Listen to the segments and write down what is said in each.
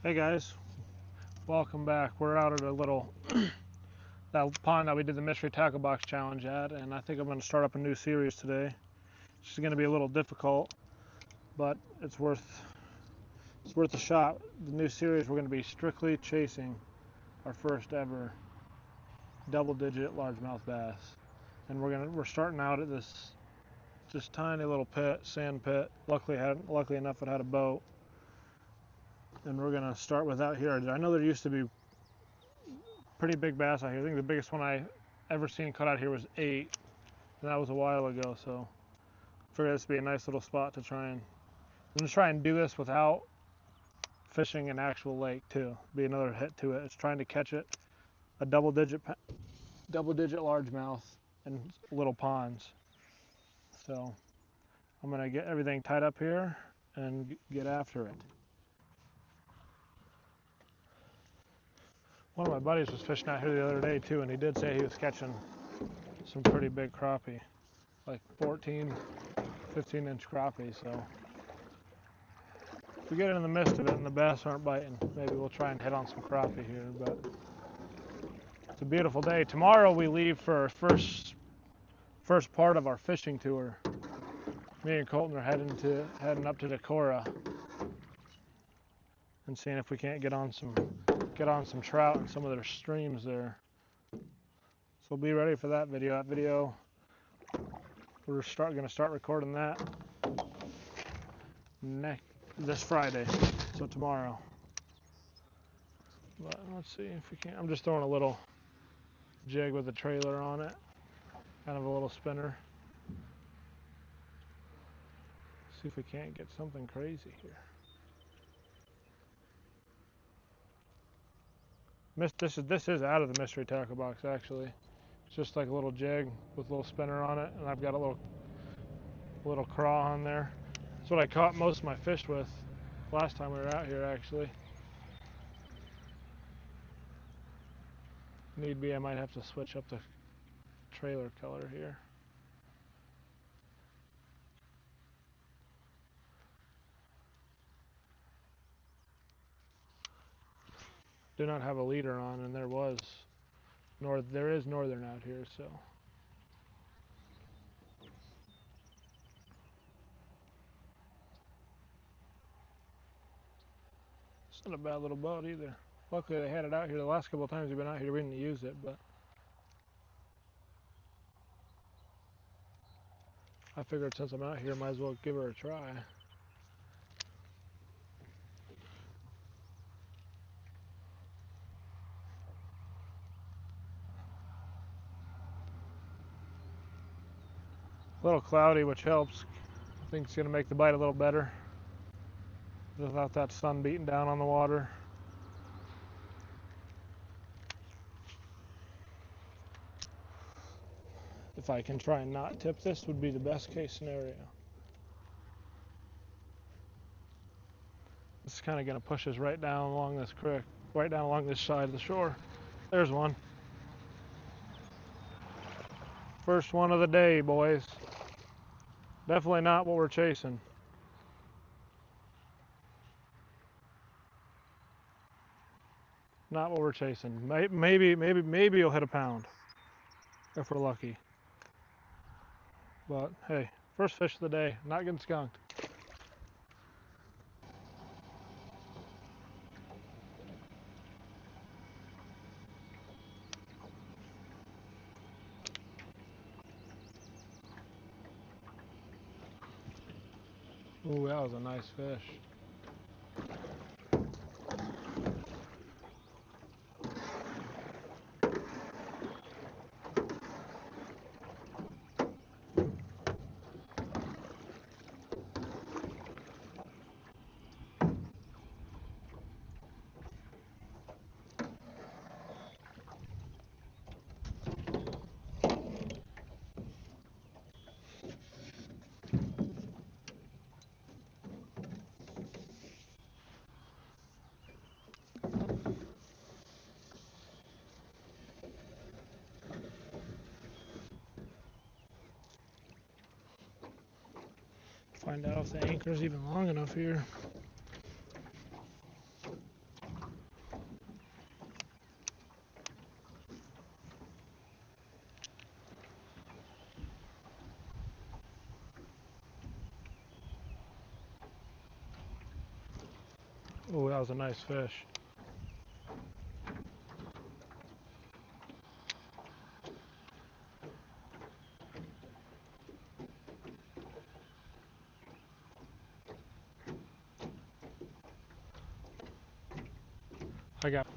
Hey guys, welcome back. We're out at a little that pond that we did the mystery tackle box challenge at, and I think I'm going to start up a new series today. It's going to be a little difficult, but it's worth a shot. The new series, we're going to be strictly chasing our first ever double-digit largemouth bass, and we're starting out at this tiny little pit, sand pit. Luckily enough, it had a boat, and we're going to start with out here. I know there used to be pretty big bass out here. I think the biggest one I ever seen caught out here was 8, and that was a while ago. So I figured this would be a nice little spot to try and. I'm gonna try and do this without fishing an actual lake too. Be another hit to it. It's trying to catch it a double-digit largemouth in little ponds. So I'm gonna get everything tied up here and get after it. One of my buddies was fishing out here the other day too, and he did say he was catching some pretty big crappie, like 14, 15-inch crappie. So if we get in the midst of it and the bass aren't biting, maybe we'll try and hit on some crappie here. But it's a beautiful day. Tomorrow we leave for our first part of our fishing tour. Me and Colton are heading up to Decorah and seeing if we can't get on some trout in some of their streams there. So be ready for that video. We're going to start recording that this Friday, so tomorrow. But let's see if we can. I'm just throwing a little jig with a trailer on it, kind of a little spinner. See if we can't get something crazy here. This is out of the mystery tackle box actually. It's just like a little jig with a little spinner on it, and I've got a little craw on there. That's what I caught most of my fish with last time we were out here actually. Need be, I might have to switch up the trailer color here. Do not have a leader on, and there is northern out here, so. It's not a bad little boat either. Luckily they had it out here. The last couple of times we've been out here we didn't use it, but I figured since I'm out here, might as well give her a try. A little cloudy, which helps. I think it's going to make the bite a little better without that sun beating down on the water. If I can try and not tip this, would be the best case scenario. This is kind of going to push us right down along this creek, right down along this side of the shore. There's one. First one of the day, boys. Definitely not what we're chasing. Not what we're chasing. Maybe you'll hit a pound if we're lucky. But hey, first fish of the day, not getting skunked. Ooh, that was a nice fish. Find out if the anchor's even long enough here. Oh, that was a nice fish. I got.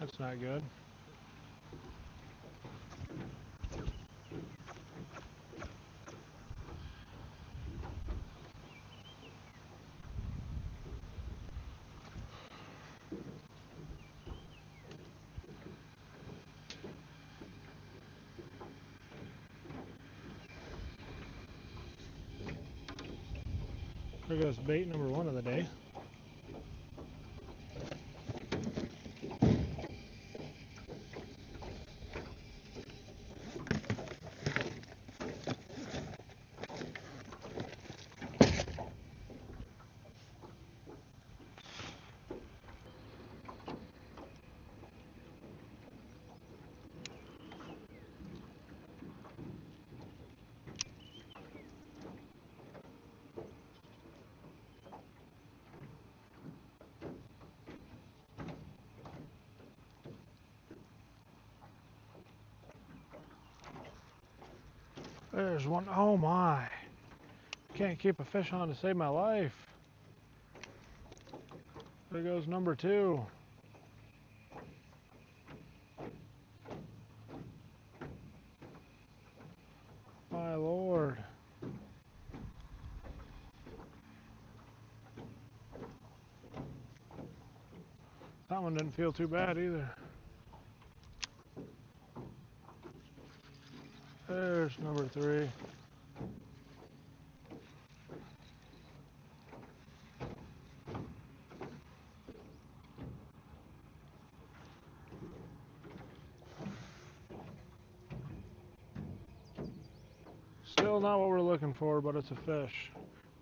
That's not good. There goes bait number one of the day. There's one. Oh my. Can't keep a fish on to save my life. There goes number two. My Lord. That one didn't feel too bad either. There's number three. Still not what we're looking for, but it's a fish.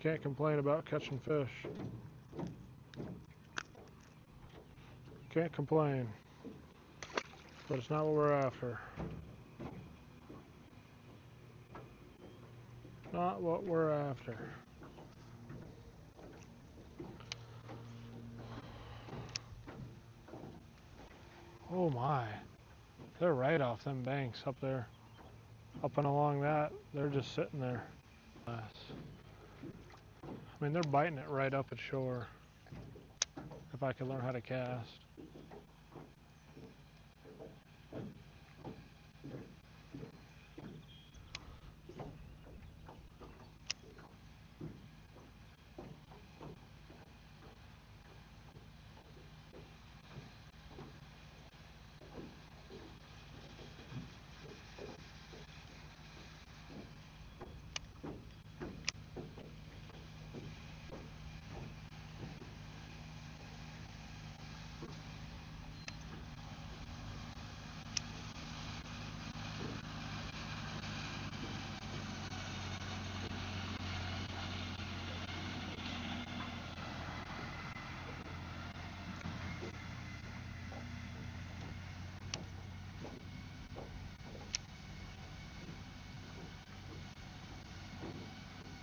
Can't complain about catching fish. Can't complain. But it's not what we're after. Not what we're after. Oh my. They're right off them banks up there. Up and along that, they're just sitting there. I mean, they're biting it right up at shore. If I could learn how to cast.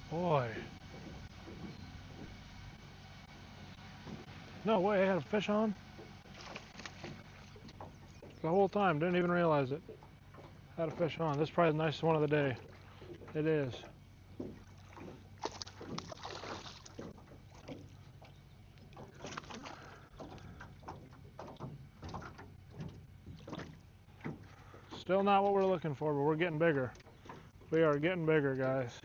Boy. No way, I had a fish on? The whole time, didn't even realize it. Had a fish on. This is probably the nicest one of the day. It is. Still not what we're looking for, but we're getting bigger. We are getting bigger, guys.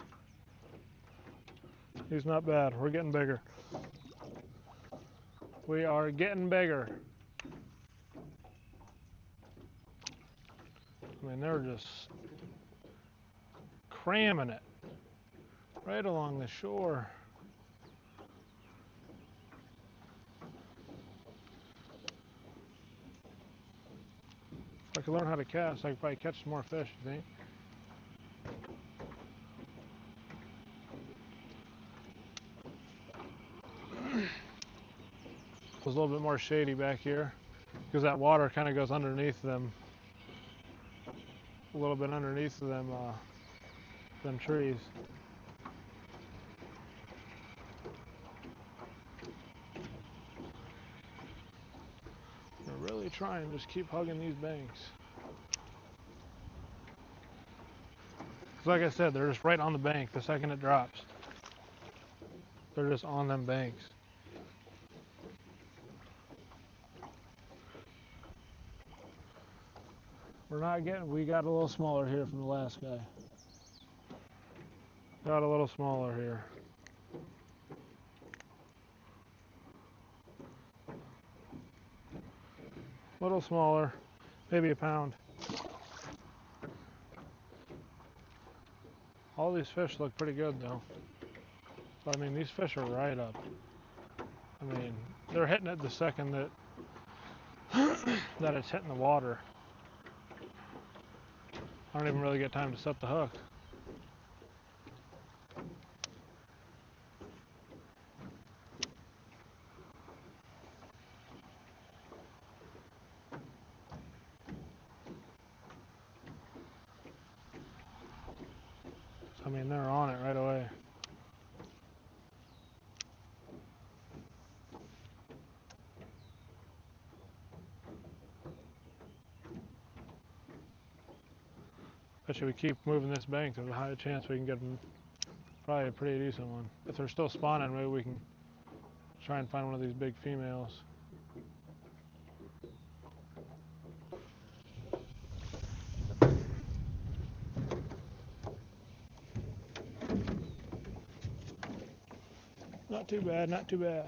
He's not bad. We're getting bigger. We are getting bigger. I mean, they're just cramming it right along the shore. If I could learn how to cast, I could probably catch some more fish, you think? It was a little bit more shady back here. because that water kind of goes underneath them, a little bit underneath them trees. We're really trying to just keep hugging these banks. Because like I said, they're just right on the bank the second it drops. They're just on them banks. We got a little smaller here from the last guy. Got a little smaller here. A little smaller, maybe a pound. All these fish look pretty good though. But I mean, these fish are right up. I mean, they're hitting it the second that that it's hitting the water. I don't even really get time to set the hook. I mean, they're on it right away. Bet you we keep moving this bank, there's a high chance we can get them, probably a pretty decent one. If they're still spawning, maybe we can try and find one of these big females. Not too bad, not too bad.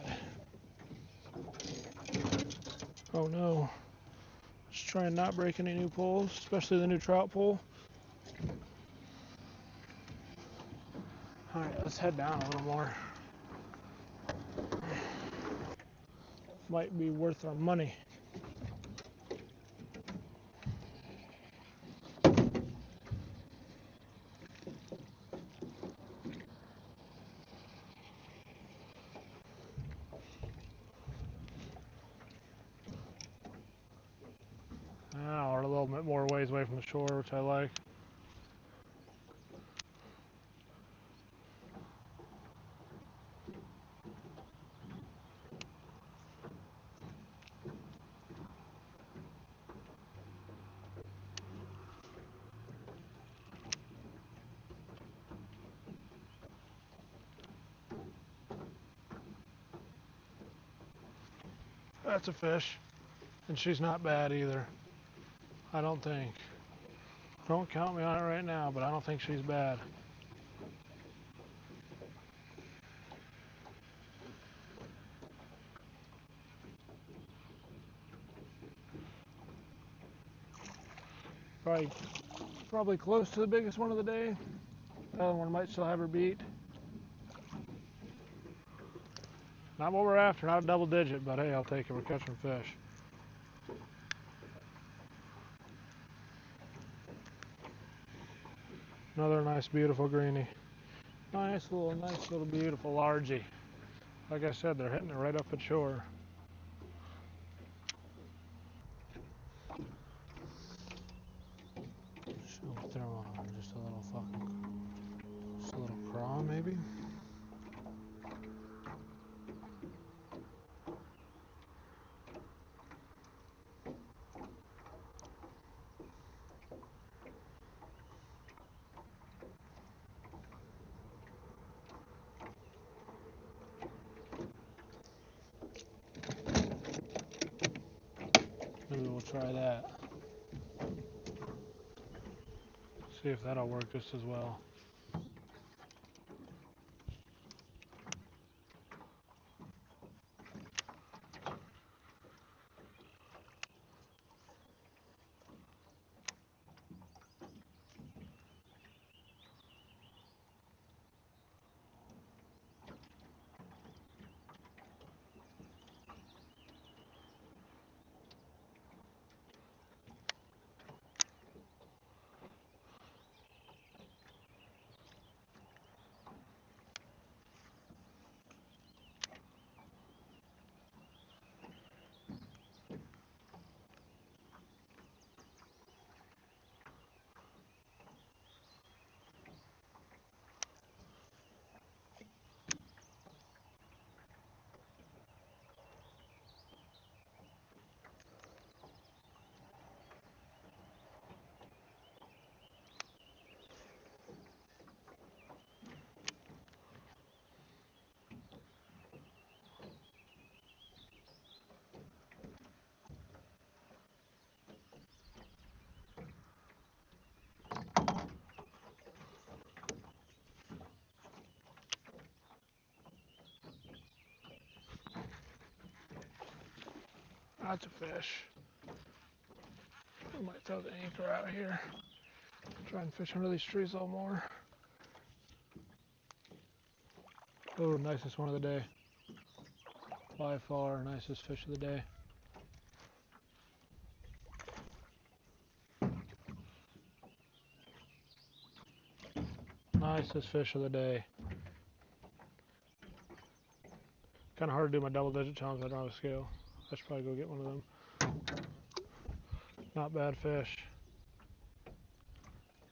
Oh no. Just try and not break any new poles, especially the new trout pole. Alright, let's head down a little more. Might be worth our money. Now we're a little bit more ways away from the shore, which I like. That's a fish, and she's not bad either. I don't think. Don't count me on it right now, but I don't think she's bad. Probably close to the biggest one of the day. The other one might still have her beat. Not what we're after, not a double digit, but hey, I'll take it. We're catching fish. Another nice, beautiful greenie. Nice little, beautiful largie. Like I said, they're hitting it right up at shore. She'll throw on just a little craw maybe. Maybe we'll try that. See if that'll work just as well. Lots of fish. We might throw the anchor out here. Try and fish under these trees a little more. Oh, nicest one of the day. By far, nicest fish of the day. Nicest fish of the day. Kind of hard to do my double digit challenge. I don't have a scale. I should probably go get one of them. Not bad fish.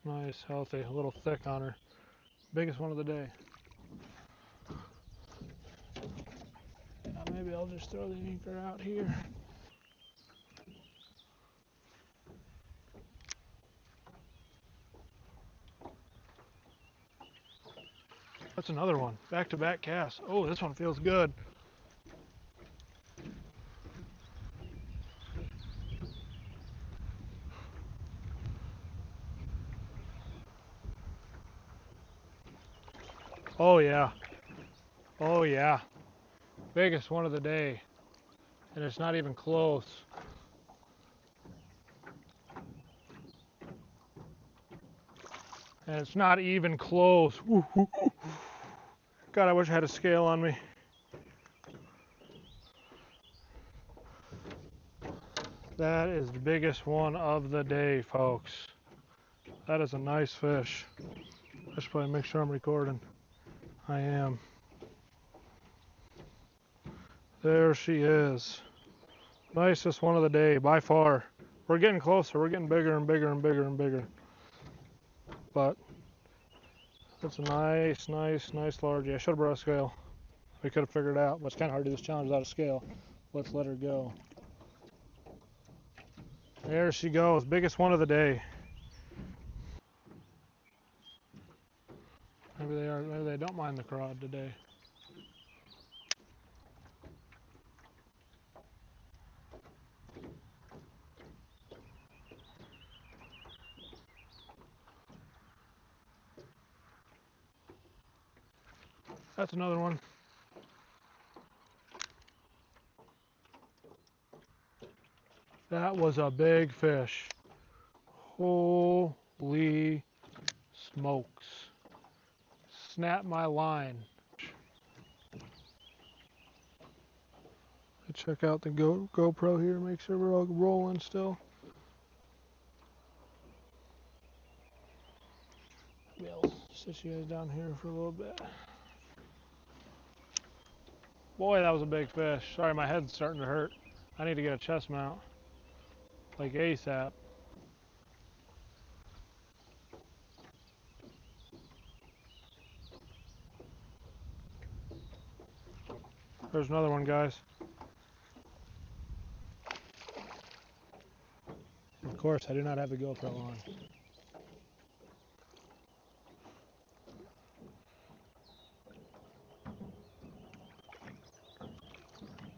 Nice, healthy, a little thick on her. Biggest one of the day. Maybe I'll just throw the anchor out here. That's another one. Back-to-back cast. Oh, this one feels good. Oh yeah. Oh yeah. Biggest one of the day. And it's not even close. And it's not even close. Woo, woo, woo. God, I wish I had a scale on me. That is the biggest one of the day, folks. That is a nice fish. I should probably make sure I'm recording. I am. There she is. Nicest one of the day, by far. We're getting closer. We're getting bigger and bigger and bigger and bigger. But that's a nice largie. I should have brought a scale. We could have figured it out, but it's kind of hard to do this challenge without a scale. Let's let her go. There she goes. Biggest one of the day. Maybe they don't mind the cod today. That's another one. That was a big fish. Holy smokes. Snap my line. Check out the GoPro here, make sure we're all rolling still. Maybe I'll sit you guys down here for a little bit. Boy, that was a big fish. Sorry, my head's starting to hurt. I need to get a chest mount. Like ASAP. There's another one, guys. Of course, I do not have the GoPro on.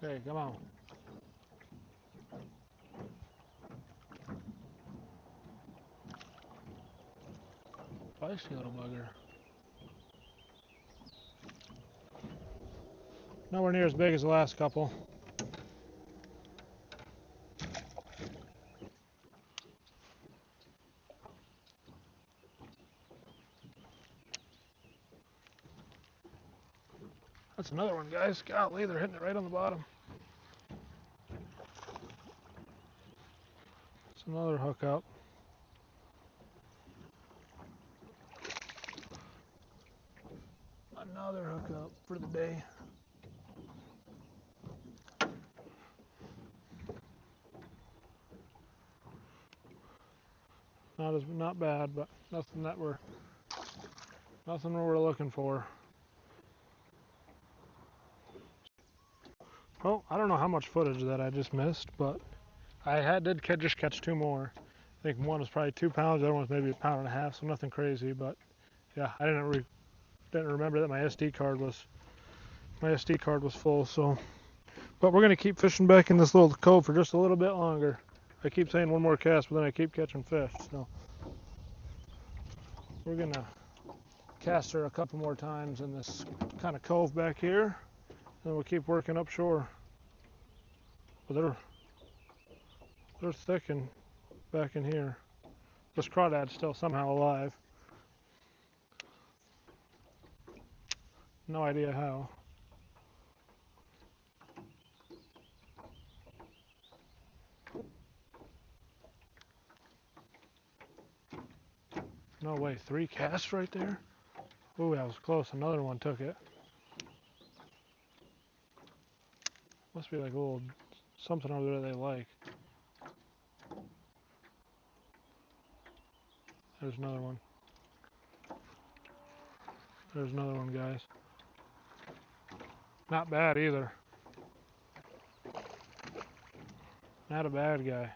Okay, come on. Feisty little bugger. Nowhere near as big as the last couple. That's another one, guys. Golly, they're hitting it right on the bottom. It's another hookup. Another hookup for the day. Not bad, but nothing we're looking for. Well, I don't know how much footage that I just missed, but I did just catch two more. I think one was probably 2 pounds, the other one was maybe 1.5 pounds, so nothing crazy. But yeah, I didn't remember that my SD card was full. So, but we're gonna keep fishing back in this little cove for just a little bit longer. I keep saying one more cast, but then I keep catching fish. So we're gonna cast her a couple more times in this kind of cove back here, and we'll keep working upshore. But They're thick and back in here. This crawdad's still somehow alive. No idea how. No way, 3 casts right there? Ooh, that was close. Another one took it. Must be like a little something over there they like. There's another one. There's another one, guys. Not bad either. Not a bad guy.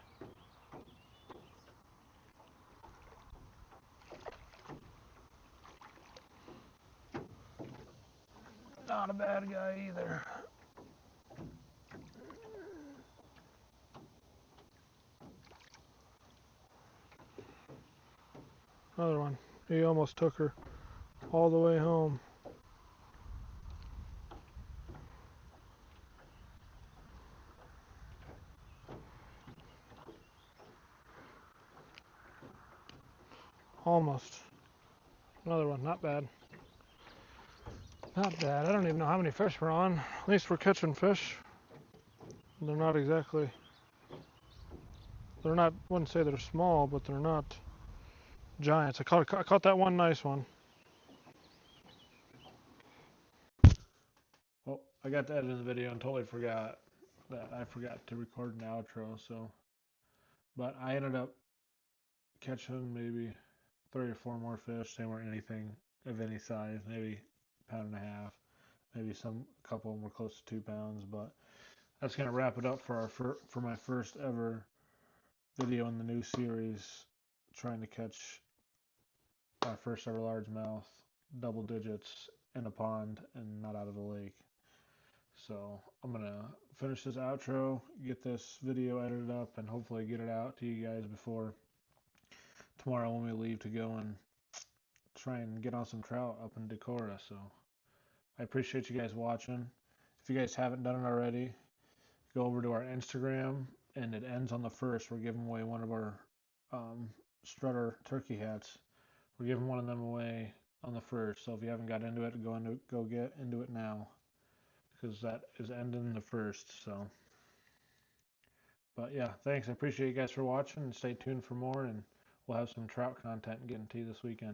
Not a bad guy either. Another one. He almost took her all the way home. Almost. Another one. Not bad. Not bad. I don't even know how many fish we're on. At least we're catching fish. They're not exactly. They're not. I wouldn't say they're small, but they're not giants. I caught that one nice one. Well, I got to edit the video and totally forgot that I forgot to record an outro. So, but I ended up catching maybe 3 or 4 more fish. They weren't anything of any size. Maybe a pound and a half. Maybe a couple of them were close to 2 pounds. But that's gonna wrap it up for my first ever video in the new series, trying to catch my first ever largemouth, double digits in a pond and not out of the lake. So I'm gonna finish this outro, get this video edited up, and hopefully get it out to you guys before tomorrow when we leave to go and try and get on some trout up in Decorah. So I appreciate you guys watching. If you guys haven't done it already, go over to our Instagram, and it ends on the 1st. We're giving away one of our Strutter turkey hats. We're giving one of them away on the 1st. So if you haven't got into it, go get into it now, because that is ending the 1st. So, but yeah, thanks. I appreciate you guys for watching, and stay tuned for more. And we'll have some trout content getting to you this weekend.